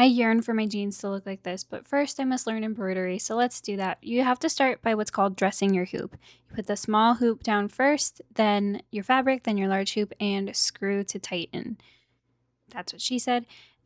I yearn for my jeans to look like this, but first I must learn embroidery, so let's do that. You have to start by what's called dressing your hoop. You put the small hoop down first, then your fabric, then your large hoop, and screw to tighten. That's what she said.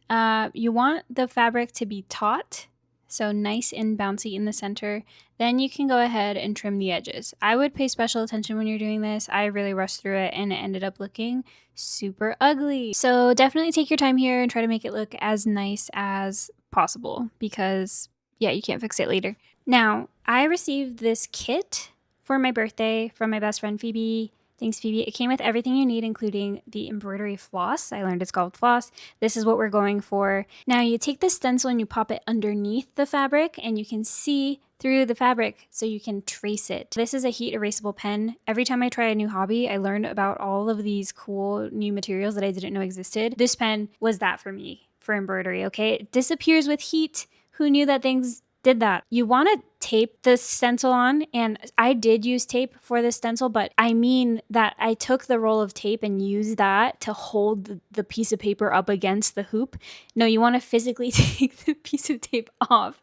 You want the fabric to be taut, so nice and bouncy in the center. Then you can go ahead and trim the edges. I would pay special attention when you're doing this. I really rushed through it and it ended up looking super ugly. So definitely take your time here and try to make it look as nice as possible because, yeah, you can't fix it later. Now, I received this kit for my birthday from my best friend Phoebe. Thanks, Phoebe. It came with everything you need, including the embroidery floss. I learned it's called floss. This is what we're going for. Now, you take the stencil and you pop it underneath the fabric, and you can see through the fabric so you can trace it. This is a heat erasable pen. Every time I try a new hobby, I learned about all of these cool new materials that I didn't know existed. This pen was that for me for embroidery, okay? It disappears with heat. Who knew that things did that? You want to tape the stencil on, and I did use tape for the stencil, but I mean that I took the roll of tape and used that to hold the piece of paper up against the hoop. No, you want to physically take the piece of tape off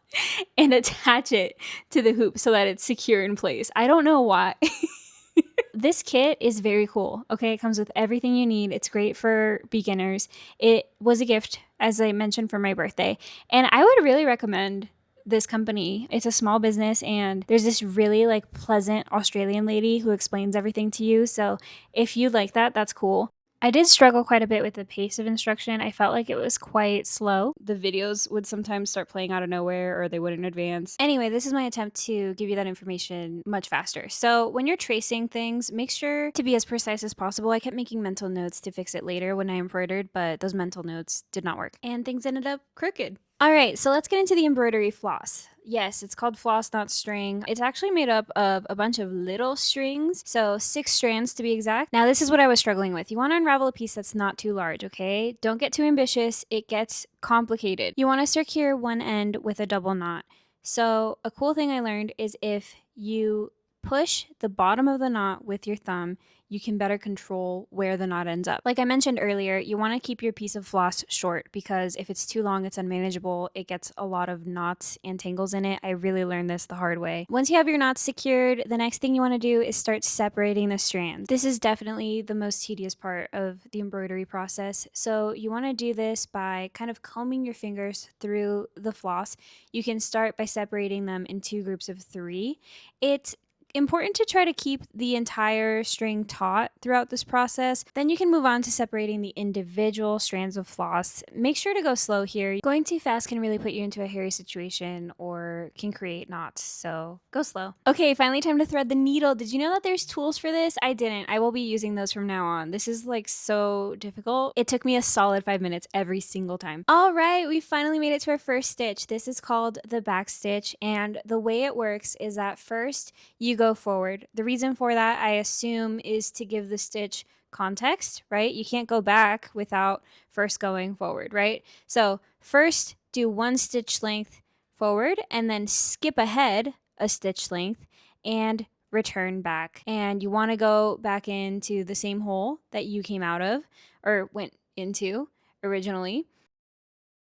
and attach it to the hoop so that it's secure in place. I don't know why. This kit is very cool. Okay, it comes with everything you need. It's great for beginners. It was a gift, as I mentioned, for my birthday, and I would really recommend this company. It's a small business, and there's this really like pleasant Australian lady who explains everything to you. So if you like that, that's cool. I did struggle quite a bit with the pace of instruction. I felt like it was quite slow. The videos would sometimes start playing out of nowhere or they wouldn't advance. Anyway, this is my attempt to give you that information much faster. So when you're tracing things, make sure to be as precise as possible. I kept making mental notes to fix it later when I embroidered, but those mental notes did not work and things ended up crooked. All right, so let's get into the embroidery floss. Yes, it's called floss, not string. It's actually made up of a bunch of little strings, so 6 strands to be exact. Now, this is what I was struggling with. You want to unravel a piece that's not too large, okay? Don't get too ambitious. It gets complicated. You want to secure one end with a double knot. So a cool thing I learned is if you push the bottom of the knot with your thumb, you can better control where the knot ends up. Like I mentioned earlier, you want to keep your piece of floss short because if it's too long, it's unmanageable. It gets a lot of knots and tangles in it. I really learned this the hard way. Once you have your knots secured, the next thing you want to do is start separating the strands. This is definitely the most tedious part of the embroidery process. So you want to do this by kind of combing your fingers through the floss. You can start by separating them in 2 groups of 3. It's important to try to keep the entire string taut throughout this process. Then you can move on to separating the individual strands of floss. Make sure to go slow here. Going too fast can really put you into a hairy situation or can create knots, so go slow. Okay, finally time to thread the needle. Did you know that there's tools for this? I didn't. I will be using those from now on. This is like so difficult. It took me a solid 5 minutes every single time. All right, we finally made it to our first stitch. This is called the back stitch, and the way it works is that first you go forward. The reason for that, I assume, is to give the stitch context, right? You can't go back without first going forward, right? So first do 1 stitch length forward and then skip ahead a stitch length and return back. And you want to go back into the same hole that you came out of or went into originally.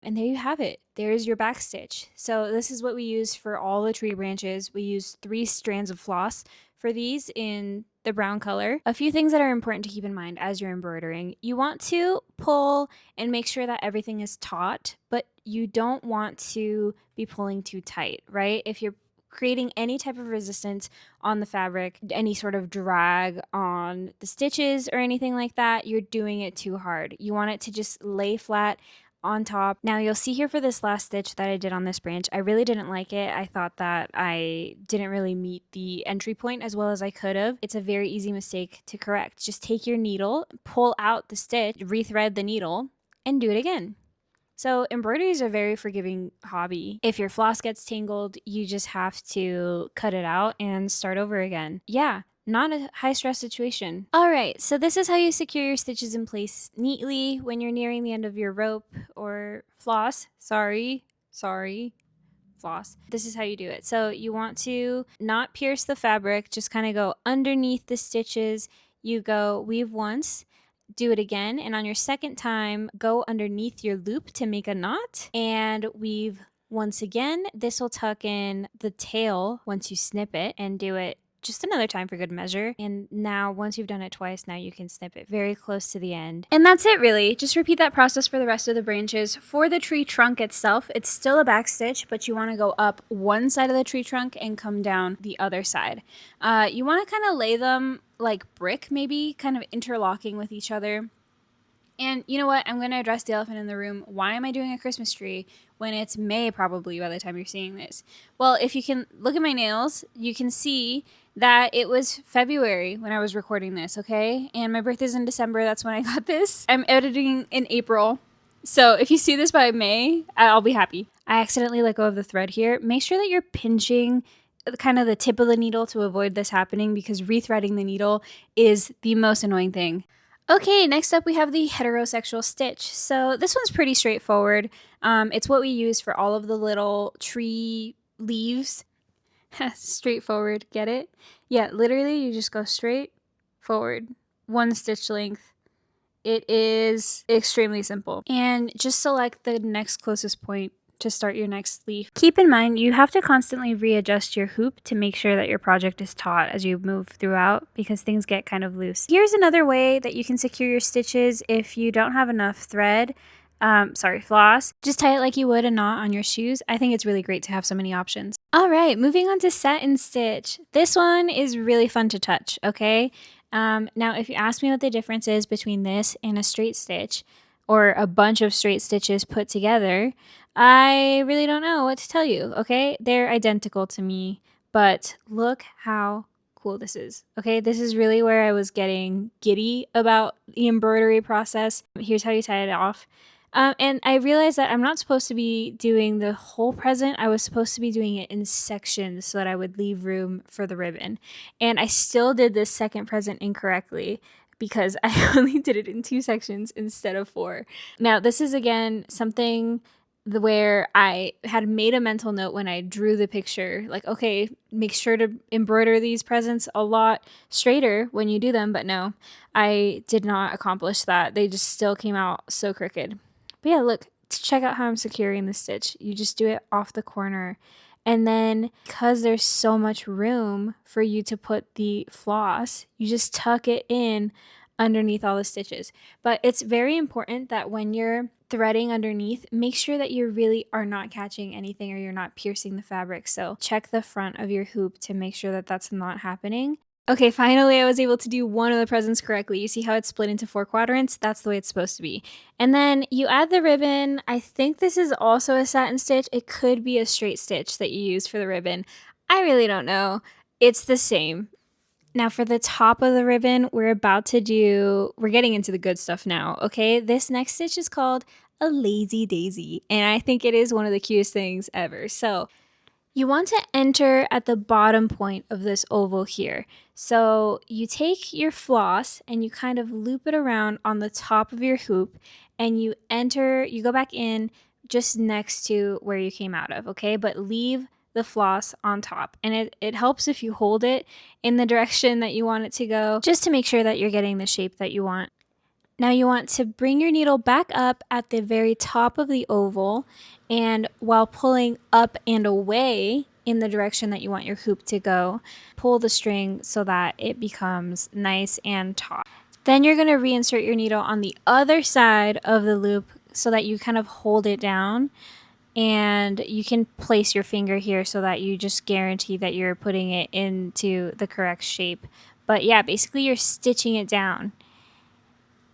And there you have it. There's your back stitch. So this is what we use for all the tree branches. We use 3 strands of floss for these in the brown color. A few things that are important to keep in mind as you're embroidering. You want to pull and make sure that everything is taut, but you don't want to be pulling too tight, right? If you're creating any type of resistance on the fabric, any sort of drag on the stitches or anything like that, you're doing it too hard. You want it to just lay flat on top. Now you'll see here for this last stitch that I did on this branch, I really didn't like it. I thought that I didn't really meet the entry point as well as I could have. It's a very easy mistake to correct. Just take your needle, pull out the stitch, rethread the needle, and do it again. So embroidery is a very forgiving hobby. If your floss gets tangled, you just have to cut it out and start over again. Yeah, not a high stress situation. All right, so this is how you secure your stitches in place neatly when you're nearing the end of your rope or floss. Sorry, floss. This is how you do it. So you want to not pierce the fabric, just kind of go underneath the stitches. You go weave once, do it again, and on your second time, go underneath your loop to make a knot and weave once again. This will tuck in the tail once you snip it, and do it just another time for good measure. And now once you've done it twice, now you can snip it very close to the end. And that's it really. Just repeat that process for the rest of the branches. For the tree trunk itself, it's still a back stitch, but you want to go up one side of the tree trunk and come down the other side. You want to kind of lay them like brick, maybe kind of interlocking with each other. And you know what? I'm going to address the elephant in the room. Why am I doing a Christmas tree when it's May probably by the time you're seeing this? Well, if you can look at my nails, you can see that it was February when I was recording this, okay? And my birthday's in December. That's when I got this. I'm editing in April. So if you see this by May, I'll be happy. I accidentally let go of the thread here. Make sure that you're pinching kind of the tip of the needle to avoid this happening, because rethreading the needle is the most annoying thing. Okay, next up we have the heterosexual stitch. So this one's pretty straightforward. It's what we use for all of the little tree leaves. Straightforward, get it? Yeah, literally you just go straight forward, one stitch length. It is extremely simple. And just select the next closest point to start your next leaf. Keep in mind, you have to constantly readjust your hoop to make sure that your project is taut as you move throughout, because things get kind of loose. Here's another way that you can secure your stitches if you don't have enough thread. Floss. Just tie it like you would a knot on your shoes. I think it's really great to have so many options. All right, moving on to satin stitch. This one is really fun to touch, okay? Now, if you ask me what the difference is between this and a straight stitch, or a bunch of straight stitches put together, I really don't know what to tell you, okay? They're identical to me, but look how cool this is, okay? This is really where I was getting giddy about the embroidery process. Here's how you tie it off. And I realized that I'm not supposed to be doing the whole present. I was supposed to be doing it in sections so that I would leave room for the ribbon. And I still did this second present incorrectly, because I only did it in 2 sections instead of 4. Now, this is again something where I had made a mental note when I drew the picture, like, okay, make sure to embroider these presents a lot straighter when you do them. But no, I did not accomplish that. They just still came out so crooked. But yeah, look, check out how I'm securing the stitch. You just do it off the corner. And then because there's so much room for you to put the floss, you just tuck it in underneath all the stitches. But it's very important that when you're threading underneath, make sure that you really are not catching anything or you're not piercing the fabric. So check the front of your hoop to make sure that that's not happening. Okay, finally I was able to do one of the presents correctly. You see how it's split into 4 quadrants? That's the way it's supposed to be. And then you add the ribbon. I think this is also a satin stitch. It could be a straight stitch that you use for the ribbon. I really don't know. It's the same. Now for the top of the ribbon, we're getting into the good stuff now, okay? This next stitch is called a lazy daisy, and I think it is one of the cutest things ever. So you want to enter at the bottom point of this oval here. So you take your floss and you kind of loop it around on the top of your hoop, and you go back in just next to where you came out of, okay? But leave the floss on top. And it helps if you hold it in the direction that you want it to go, just to make sure that you're getting the shape that you want. Now you want to bring your needle back up at the very top of the oval, and while pulling up and away in the direction that you want your hoop to go, pull the string so that it becomes nice and taut. Then you're going to reinsert your needle on the other side of the loop so that you kind of hold it down, and you can place your finger here so that you just guarantee that you're putting it into the correct shape. But yeah, basically you're stitching it down,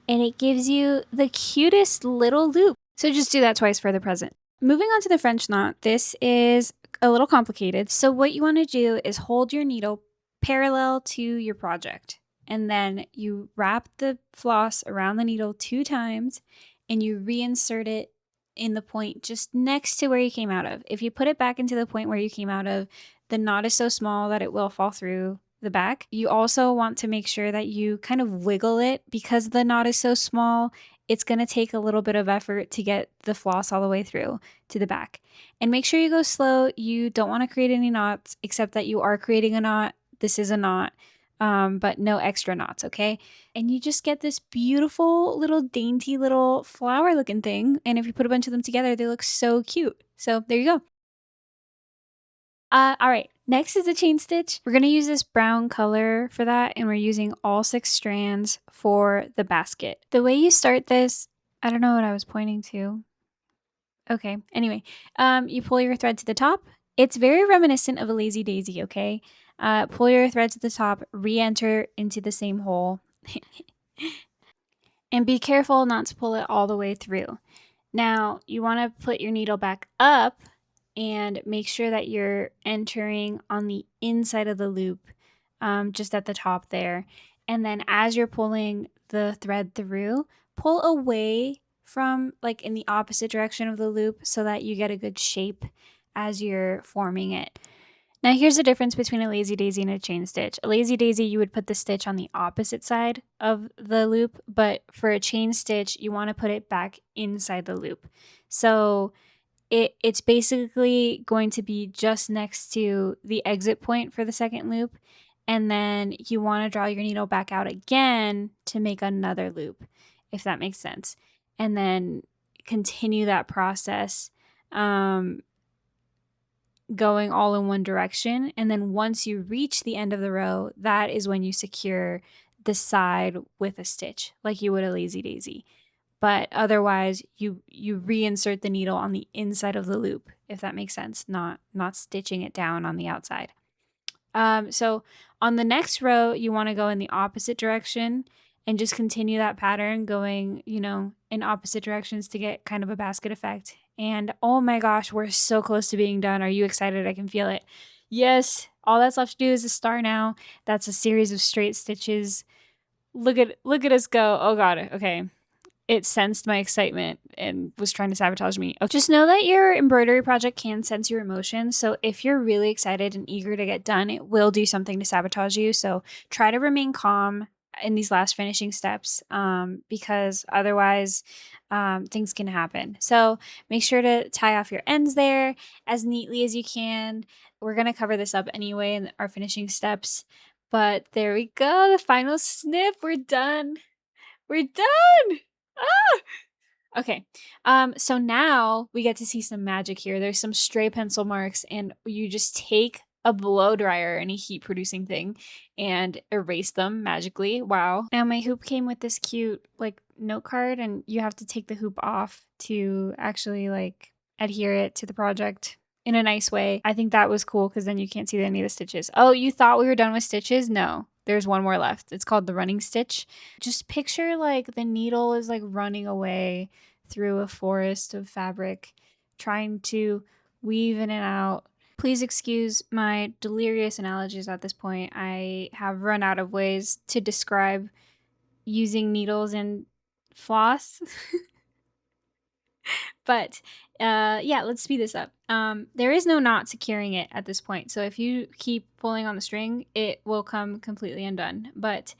and it gives you the cutest little loop. So just do that twice for the present. Moving on to the French knot, this is a little complicated. So what you want to do is hold your needle parallel to your project, and then you wrap the floss around the needle 2 times, and you reinsert it in the point just next to where you came out of. If you put it back into the point where you came out of, the knot is so small that it will fall through the back. You also want to make sure that you kind of wiggle it, because the knot is so small. It's going to take a little bit of effort to get the floss all the way through to the back. And make sure you go slow. You don't want to create any knots, except that you are creating a knot. This is a knot. but no extra knots, okay? And you just get this beautiful little dainty little flower looking thing. And if you put a bunch of them together, they look so cute. So there you go. All right. Next is a chain stitch. We're going to use this brown color for that, and we're using all 6 strands for the basket. The way you start this, I don't know what I was pointing to. Okay. Anyway, you pull your thread to the top. It's very reminiscent of a lazy daisy, okay? Pull your thread to the top, re-enter into the same hole, and be careful not to pull it all the way through. Now, you want to put your needle back up and make sure that you're entering on the inside of the loop, just at the top there. And then as you're pulling the thread through, pull away from like in the opposite direction of the loop so that you get a good shape as you're forming it. Now here's the difference between a lazy daisy and a chain stitch. A lazy daisy, you would put the stitch on the opposite side of the loop, but for a chain stitch, you want to put it back inside the loop. So it's basically going to be just next to the exit point for the second loop, and then you want to draw your needle back out again to make another loop, if that makes sense, and then continue that process, going all in one direction. And then once you reach the end of the row, that is when you secure the side with a stitch like you would a lazy daisy. But otherwise you reinsert the needle on the inside of the loop, if that makes sense, not stitching it down on the outside. So on the next row, you want to go in the opposite direction and just continue that pattern going, in opposite directions to get kind of a basket effect. And oh my gosh, we're so close to being done. Are you excited? I can feel it. Yes, all that's left to do is a star now. That's a series of straight stitches. Look at us go. Oh god. Okay. It sensed my excitement and was trying to sabotage me. Okay. Just know that your embroidery project can sense your emotions. So if you're really excited and eager to get done, it will do something to sabotage you. So try to remain calm in these last finishing steps, because otherwise things can happen. So make sure to tie off your ends there as neatly as you can. We're going to cover this up anyway in our finishing steps. But there we go. The final snip. We're done. We're done. Ah! Okay. So now we get to see some magic here. There's some stray pencil marks, and you just take a blow dryer, any heat producing thing, and erase them magically. Wow. Now my hoop came with this cute like note card, and you have to take the hoop off to actually like adhere it to the project in a nice way. I think that was cool because then you can't see any of the stitches. Oh, you thought we were done with stitches? No, there's one more left. It's called the running stitch. Just picture like the needle is like running away through a forest of fabric, trying to weave in and out. Please excuse my delirious analogies at this point. I have run out of ways to describe using needles and floss. But yeah, let's speed this up. There is no knot securing it at this point. So if you keep pulling on the string, it will come completely undone. But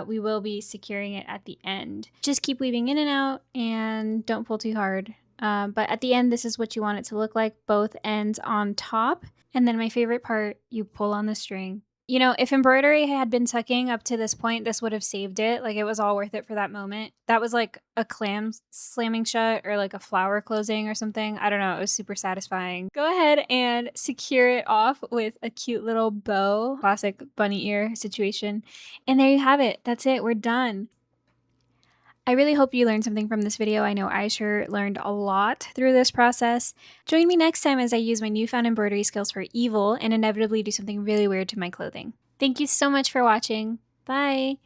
we will be securing it at the end. Just keep weaving in and out and don't pull too hard. But at the end, this is what you want it to look like, both ends on top. And then my favorite part, you pull on the string. You know, if embroidery had been tucking up to this point, this would have saved it. Like, it was all worth it for that moment. That was like a clam slamming shut or like a flower closing or something. I don't know. It was super satisfying. Go ahead and secure it off with a cute little bow. Classic bunny ear situation. And there you have it. That's it. We're done. I really hope you learned something from this video. I know I sure learned a lot through this process. Join me next time as I use my newfound embroidery skills for evil and inevitably do something really weird to my clothing. Thank you so much for watching. Bye!